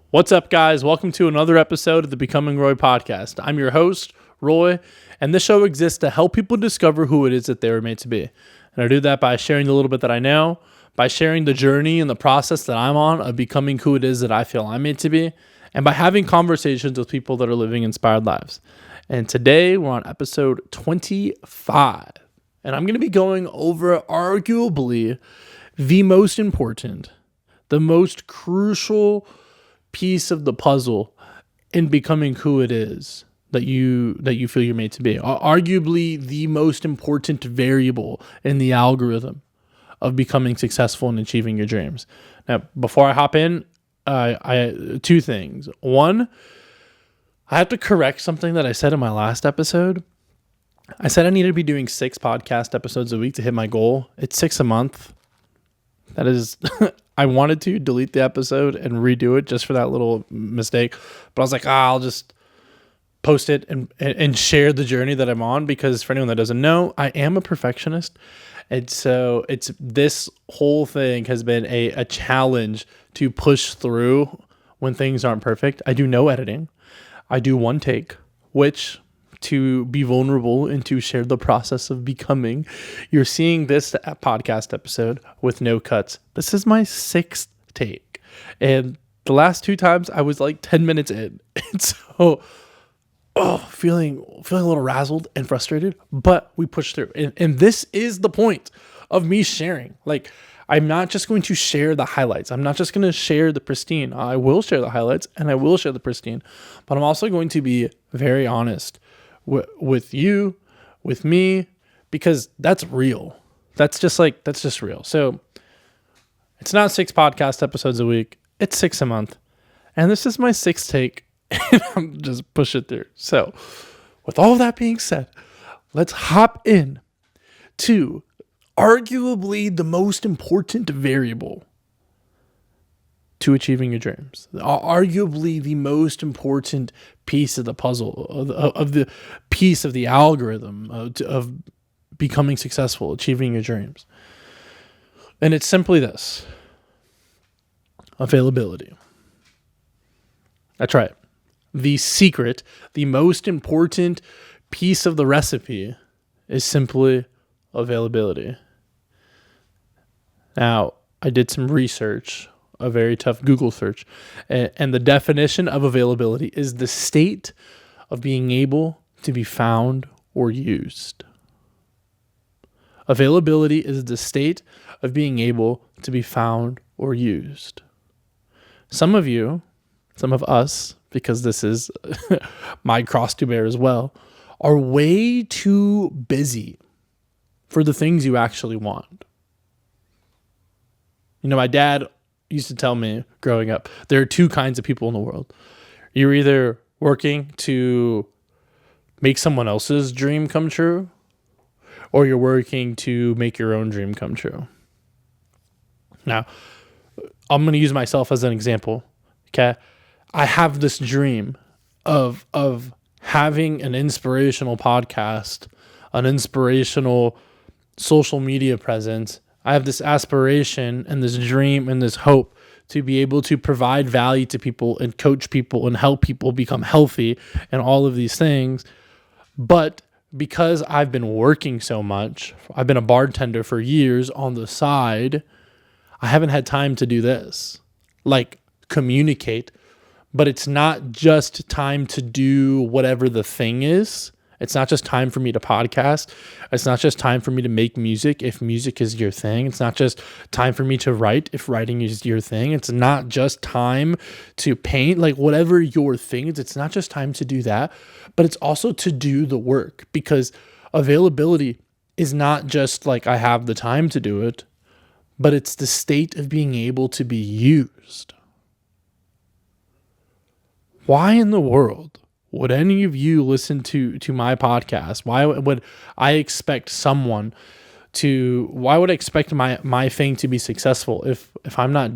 What's up, guys? Welcome to another episode of the Becoming Roy podcast. I'm your host, Roy, and this show exists to help people discover who it is that they were made to be. And I do that by sharing the little bit that I know, by sharing the journey and the process that I'm on of becoming who it is that I feel I'm made to be, and by having conversations with people that are living inspired lives. And today we're on episode 25, and I'm going to be going over arguably the most important, the most crucial piece of the puzzle in becoming who it is that you feel you're made to be. Arguably the most important variable in the algorithm of becoming successful and achieving your dreams. Now, before I hop in, I two things. One, I have to correct something that I said in my last episode. I said I needed to be doing 6 podcast episodes a week to hit my goal. It's 6 a month. That is, I wanted to delete the episode and redo it just for that little mistake. But I was like, I'll just post it and share the journey that I'm on, because for anyone that doesn't know, I am a perfectionist. And so this whole thing has been a challenge to push through when things aren't perfect. I do no editing. I do one take, which, to be vulnerable and to share the process of becoming, you're seeing this podcast episode with no cuts. This is my 6th take, and the last 2 times I was like 10 minutes in, and so feeling a little razzled and frustrated, but we pushed through, and this is the point of me sharing. Like, I'm not just going to share the highlights. I'm not just going to share the pristine. I will share the highlights and I will share the pristine, but I'm also going to be very honest with you, with me, because that's real. That's just real. So it's not 6 podcast episodes a week. It's 6 a month. And this is my 6th take, and I'm just push it through. So with all that being said, let's hop in to arguably the most important variable to achieving your dreams. Arguably the most important piece of the puzzle, of the piece of the algorithm of becoming successful, achieving your dreams. And it's simply this: availability. That's right. The secret, the most important piece of the recipe is simply availability. Now, I did some research, a very tough Google search, and the definition of availability is the state of being able to be found or used. Availability is the state of being able to be found or used. Some of us, because this is my cross to bear as well, are way too busy for the things you actually want. You know, my dad used to tell me growing up, there are 2 kinds of people in the world. You're either working to make someone else's dream come true, or you're working to make your own dream come true. Now, I'm going to use myself as an example. Okay. I have this dream of having an inspirational podcast, an inspirational social media presence. I have this aspiration and this dream and this hope to be able to provide value to people and coach people and help people become healthy and all of these things. But because I've been working so much, I've been a bartender for years on the side, I haven't had time to do this, like communicate. But it's not just time to do whatever the thing is. It's not just time for me to podcast. It's not just time for me to make music if music is your thing. It's not just time for me to write if writing is your thing. It's not just time to paint, like whatever your thing is. It's not just time to do that, but it's also to do the work, because availability is not just like I have the time to do it, but it's the state of being able to be used. Why in the world would any of you listen to my podcast? Why would I expect why would I expect my thing to be successful if I'm not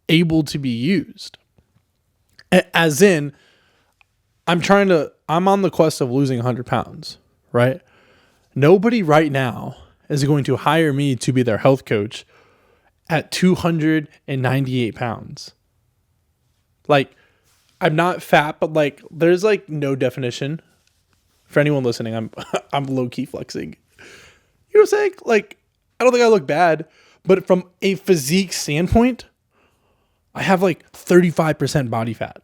able to be used? As in, I'm on the quest of losing 100 pounds, right? Nobody right now is going to hire me to be their health coach at 298 pounds. Like, I'm not fat, but like, there's like no definition. For anyone listening, I'm low key flexing. You know what I'm saying? Like, I don't think I look bad, but from a physique standpoint, I have like 35% body fat.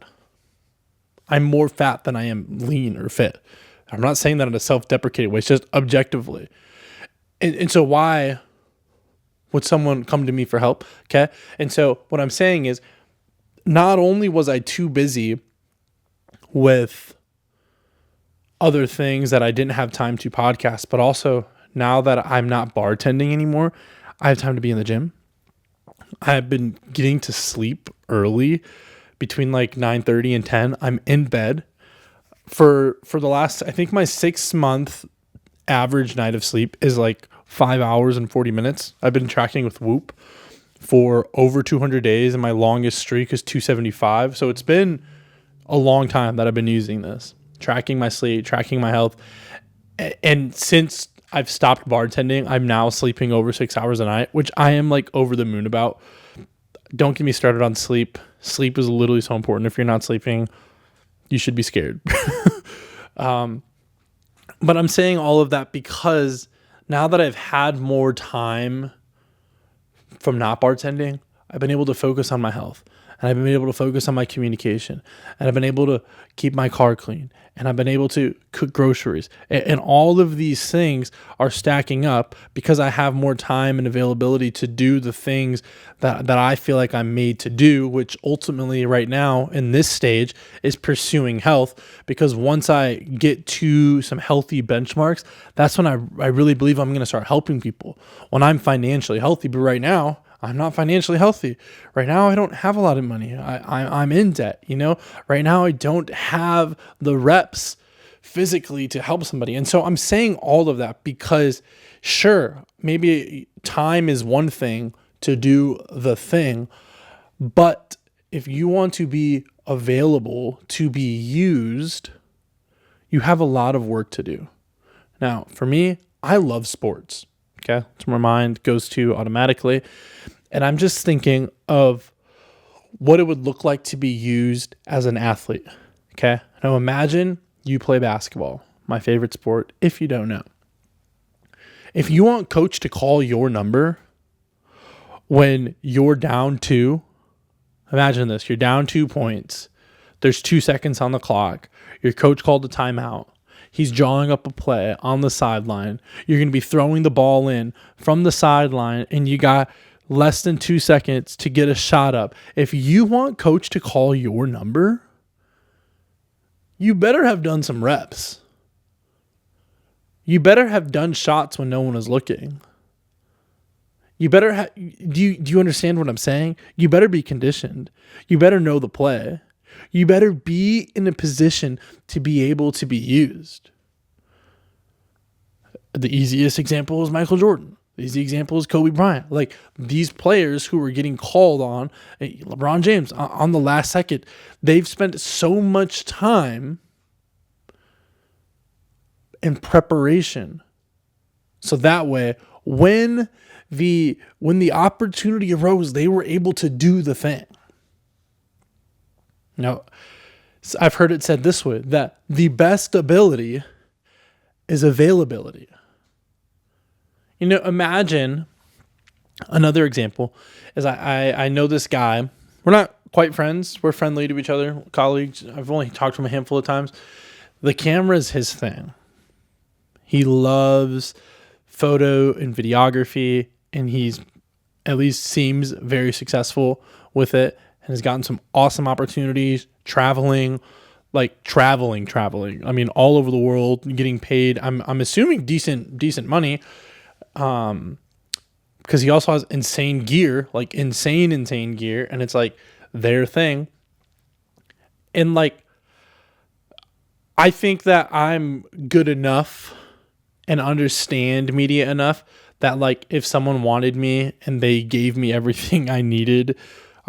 I'm more fat than I am lean or fit. I'm not saying that in a self-deprecating way. It's just objectively. And so why would someone come to me for help? Okay. And so what I'm saying is, not only was I too busy with other things that I didn't have time to podcast, but also now that I'm not bartending anymore, I have time to be in the gym. I've been getting to sleep early between like 9:30 and 10. I'm in bed for the last, I think my 6-month average night of sleep is like 5 hours and 40 minutes. I've been tracking with Whoop for over 200 days, and my longest streak is 275. So it's been a long time that I've been using this, tracking my sleep, tracking my health. And since I've stopped bartending, I'm now sleeping over 6 hours a night, which I am like over the moon about. Don't get me started on sleep. Sleep is literally so important. If you're not sleeping, you should be scared. But I'm saying all of that because now that I've had more time from not bartending, I've been able to focus on my health, and I've been able to focus on my communication, and I've been able to keep my car clean, and I've been able to cook groceries. And all of these things are stacking up because I have more time and availability to do the things that I feel like I'm made to do, which ultimately right now in this stage is pursuing health. Because once I get to some healthy benchmarks, that's when I really believe I'm going to start helping people when I'm financially healthy. But right now, I'm not financially healthy. Right now, I don't have a lot of money. I'm in debt, you know? Right now, I don't have the reps physically to help somebody. And so I'm saying all of that because, sure, maybe time is one thing to do the thing, but if you want to be available to be used, you have a lot of work to do. Now, for me, I love sports. Okay, that's where my mind goes to automatically. And I'm just thinking of what it would look like to be used as an athlete. Okay, now imagine you play basketball, my favorite sport, if you don't know. If you want coach to call your number when you're down 2, imagine this, you're down 2 points. There's 2 seconds on the clock. Your coach called a timeout. He's drawing up a play on the sideline. You're going to be throwing the ball in from the sideline, and you got less than 2 seconds to get a shot up. If you want coach to call your number, you better have done some reps. You better have done shots when no one is looking. You better have, do you understand what I'm saying? You better be conditioned. You better know the play. You better be in a position to be able to be used. The easiest example is Michael Jordan. The easy example is Kobe Bryant. Like these players who were getting called on, LeBron James, on the last second, they've spent so much time in preparation. So that way, when the opportunity arose, they were able to do the thing. Now, I've heard it said this way, that the best ability is availability. You know, imagine another example is I know this guy. We're not quite friends. We're friendly to each other, colleagues. I've only talked to him a handful of times. The camera is his thing. He loves photo and videography, and he's at least seems very successful with it and has gotten some awesome opportunities traveling. I mean, all over the world, getting paid. I'm assuming decent money. Because he also has insane gear, like insane gear, and it's like their thing. And like, I think that I'm good enough and understand media enough that like if someone wanted me and they gave me everything I needed,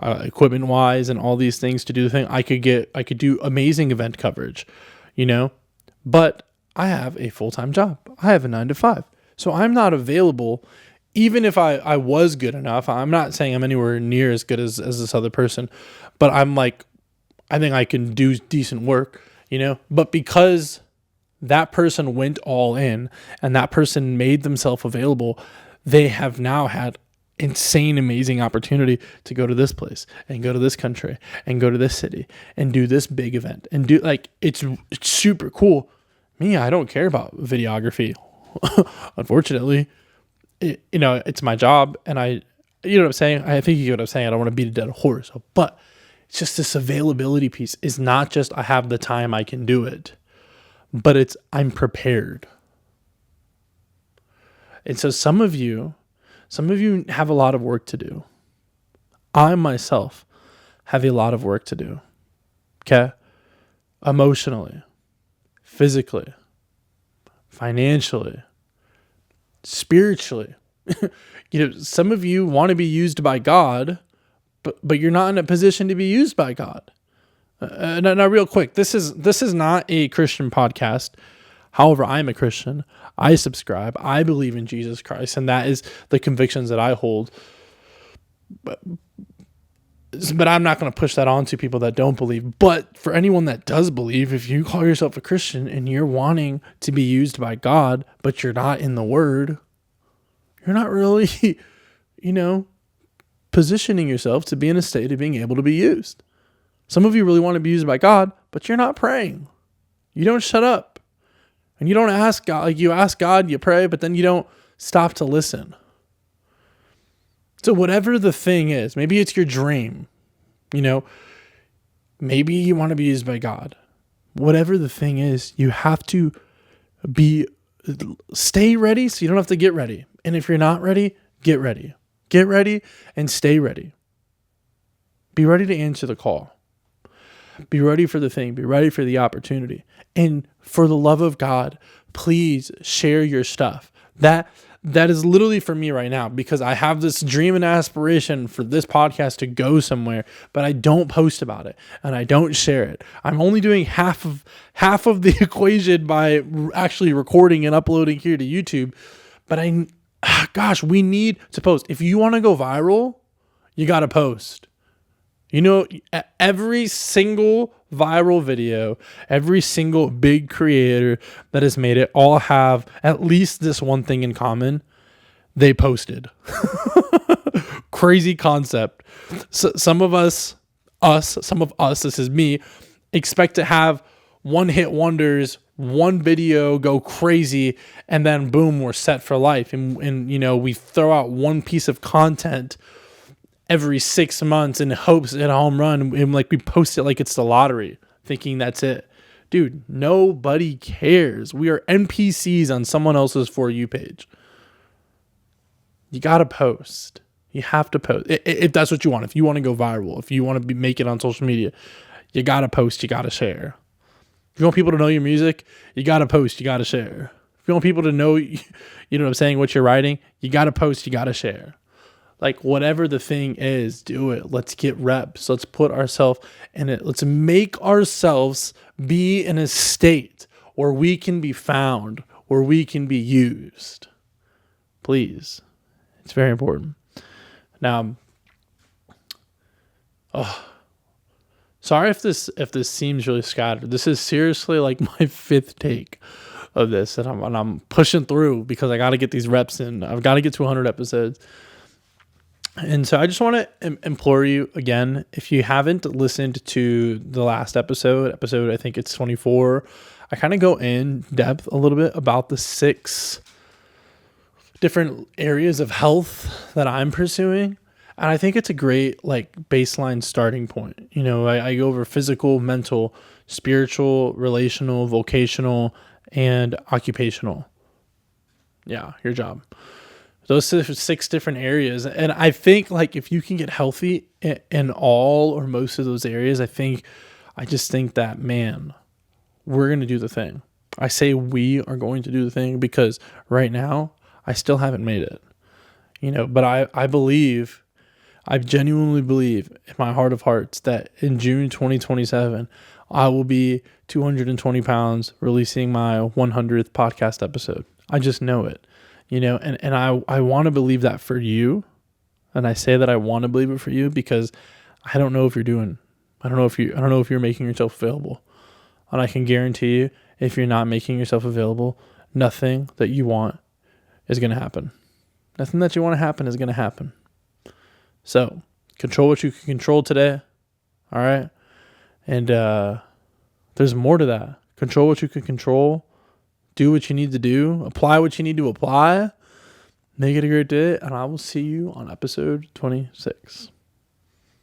equipment wise and all these things to do the thing, I could do amazing event coverage, you know. But I have a full-time job. I have a 9 to 5. So I'm not available even if I was good enough, I'm not saying I'm anywhere near as good as this other person, but I'm like, I think I can do decent work, but because that person went all in and that person made themselves available, they have now had insane, amazing opportunity to go to this place and go to this country and go to this city and do this big event and do it's super cool. Me, I don't care about videography. Unfortunately, it's my job, and you know what I'm saying? I think you get what I'm saying. I don't want to beat a dead horse, but it's just this availability piece is not just I have the time, I can do it, but I'm prepared. And so some of you have a lot of work to do. I myself have a lot of work to do. Okay? Emotionally, physically, financially, spiritually. Some of you want to be used by God, but you're not in a position to be used by God. Now, real quick, this is not a Christian podcast. However, I'm a Christian. I subscribe. I believe in Jesus Christ, and that is the convictions that I hold. But I'm not going to push that on to people that don't believe. But for anyone that does believe, if you call yourself a Christian and you're wanting to be used by God, but you're not in the Word, you're not really, positioning yourself to be in a state of being able to be used. Some of you really want to be used by God, but you're not praying. You don't shut up. And you don't ask God. Like, you ask God, you pray, but then you don't stop to listen. So whatever the thing is, maybe it's your dream, maybe you want to be used by God. Whatever the thing is, you have to stay ready so you don't have to get ready. And if you're not ready, get ready. Get ready and stay ready. Be ready to answer the call. Be ready for the thing. Be ready for the opportunity. And for the love of God, please share your stuff. That is literally for me right now, because I have this dream and aspiration for this podcast to go somewhere, but I don't post about it and I don't share it. I'm only doing half of the equation by actually recording and uploading here to YouTube. But we need to post. If you want to go viral, you got to post. Every single viral video, every single big creator that has made it, all have at least this one thing in common. They posted. Crazy concept. So some of us, this is me, expect to have one-hit wonders, one video go crazy, and then boom, we're set for life. And we throw out one piece of content every 6 months in hopes at a home run, and we post it like it's the lottery, thinking that's it. Dude, nobody cares. We are NPCs on someone else's For You page. You gotta post. You have to post if that's what you want. If you want to go viral, if you want to make it on social media, you gotta post. You gotta share. If you want people to know your music, you gotta post. You gotta share. If you want people to know, what you're writing, you gotta post. You gotta share. Whatever the thing is, do it. Let's get reps. Let's put ourselves in it. Let's make ourselves be in a state where we can be found, where we can be used. Please. It's very important. Now, sorry if this seems really scattered. This is seriously my fifth take of this, and I'm pushing through because I got to get these reps in. I've got to get to 100 episodes. And so I just want to implore you again, if you haven't listened to the last episode, I think it's 24, I kind of go in depth a little bit about the 6 different areas of health that I'm pursuing. And I think it's a great baseline starting point. I go over physical, mental, spiritual, relational, vocational, and occupational. Yeah, your job. Those 6 different areas. And I think if you can get healthy in all or most of those areas, I just think that, man, we're going to do the thing. I say we are going to do the thing because right now I still haven't made it, but I genuinely believe in my heart of hearts that in June 2027, I will be 220 pounds releasing my 100th podcast episode. I just know it. and I want to believe that for you. And I say that I want to believe it for you because I don't know if I don't know if you're making yourself available. And I can guarantee you, if you're not making yourself available, nothing that you want is going to happen. Nothing that you want to happen is going to happen. So control what you can control today. All right. And there's more to that. Control what you can control. Do what you need to do. Apply what you need to apply. Make it a great day. And I will see you on episode 26.